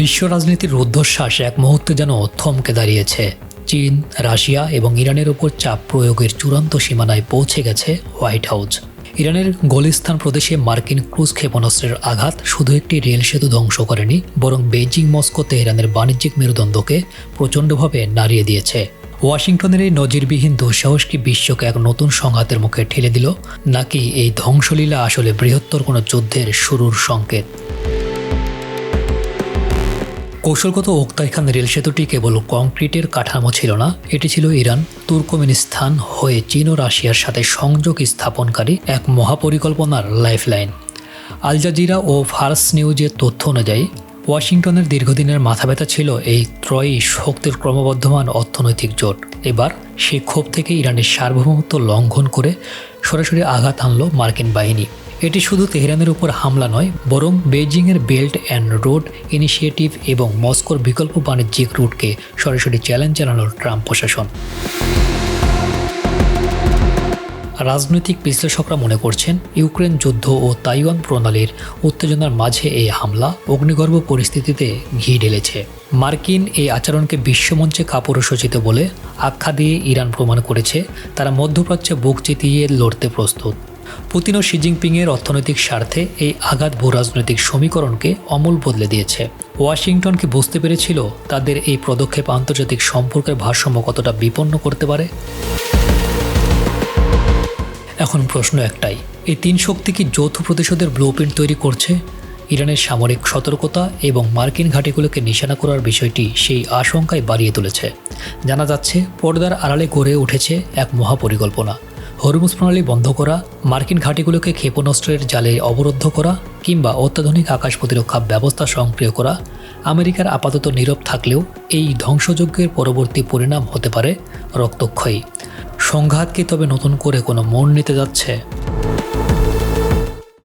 বিশ্ব রাজনীতির রুদ্ধশ্বাস এক মুহূর্তে যেন থমকে দাঁড়িয়েছে। চীন, রাশিয়া এবং ইরানের উপর চাপ প্রয়োগের চূড়ান্ত সীমানায় পৌঁছে গেছে হোয়াইট হাউস। ইরানের গোলিস্তান প্রদেশে মার্কিন ক্রুজ ক্ষেপণাস্ত্রের আঘাত শুধু একটি রেল সেতু ধ্বংস করেনি, বরং বেইজিং মস্কো তেহরানের বাণিজ্যিক মেরুদণ্ডকে প্রচণ্ডভাবে নাড়িয়ে দিয়েছে। ওয়াশিংটনের এই নজিরবিহীন দুঃসাহস কি বিশ্বকে এক নতুন সংঘাতের মুখে ঠেলে দিল, নাকি এই ধ্বংসলীলা আসলে বৃহত্তর কোনো যুদ্ধের শুরুর সংকেত? কৌশলগত ওক্তাই খান রেল সেতুটি কেবল কংক্রিটের কাঠামো ছিল না, এটি ছিল ইরান তুর্কমেনিস্তান হয়ে চীন ও রাশিয়ার সাথে সংযোগ স্থাপনকারী এক মহাপরিকল্পনার লাইফলাইন। আল জাজিরা ও ফার্স নিউজের তথ্য অনুযায়ী ওয়াশিংটনের দীর্ঘদিনের মাথাব্যথা ছিল এই ত্রয়ী শক্তির ক্রমবর্ধমান অর্থনৈতিক জোট। এবার সেই ক্ষোভ থেকে ইরানের সার্বভৌমত্ব লঙ্ঘন করে সরাসরি আঘাত আনল মার্কিন বাহিনী। এটি শুধু তেহরানের উপর হামলা নয়, বরং বেইজিংয়ের বেল্ট অ্যান্ড রোড ইনিশিয়েটিভ এবং মস্কোর বিকল্প বাণিজ্যিক রুটকে সরাসরি চ্যালেঞ্জ জানানোর ট্রাম্প প্রশাসন। রাজনৈতিক বিশ্লেষকরা মনে করছেন, ইউক্রেন যুদ্ধ ও তাইওয়ান প্রণালীর উত্তেজনার মাঝে এই হামলা অগ্নিগর্ভ পরিস্থিতিতে ঘি ঢেলেছে। মার্কিন এই আচরণকে বিশ্বমঞ্চে কাপুরুষোচিত বলে আখ্যা দিয়ে ইরান প্রমাণ করেছে তারা মধ্যপ্রাচ্যে বুক চিতিয়ে লড়তে প্রস্তুত। পুতিন ও শি জিনপিংয়ের অর্থনৈতিক স্বার্থে এই আঘাত ভূরাজনৈতিক সমীকরণকে অমূল বদলে দিয়েছে। ওয়াশিংটনকে বুঝতে পেরেছিল তাদের এই পদক্ষেপ আন্তর্জাতিক সম্পর্কের ভারসাম্য কতটা বিপন্ন করতে পারে। এখন প্রশ্ন একটাই, এই তিন শক্তি কি যৌথ প্রতিশোধের ব্লুপ্রিন্ট তৈরি করছে? ইরানের সামরিক সতর্কতা এবং মার্কিন ঘাঁটিগুলোকে নিশানা করার বিষয়টি সেই আশঙ্কায় বাড়িয়ে তুলেছে। জানা যাচ্ছে পর্দার আড়ালে গড়ে উঠেছে এক মহাপরিকল্পনা। হরমুজ প্রণালী বন্ধ করা, মার্কিন ঘাঁটিগুলোকে ক্ষেপণাস্ত্রের জালে অবরুদ্ধ করা কিংবা অত্যাধুনিক আকাশ প্রতিরক্ষা ব্যবস্থা সক্রিয় করা। আমেরিকার আপাতত নীরব থাকলেও এই ধ্বংসযজ্ঞের পরবর্তী পরিণাম হতে পারে রক্তক্ষয়ী। সংঘাত কি তবে নতুন করে কোনো মোড় নিতে যাচ্ছে?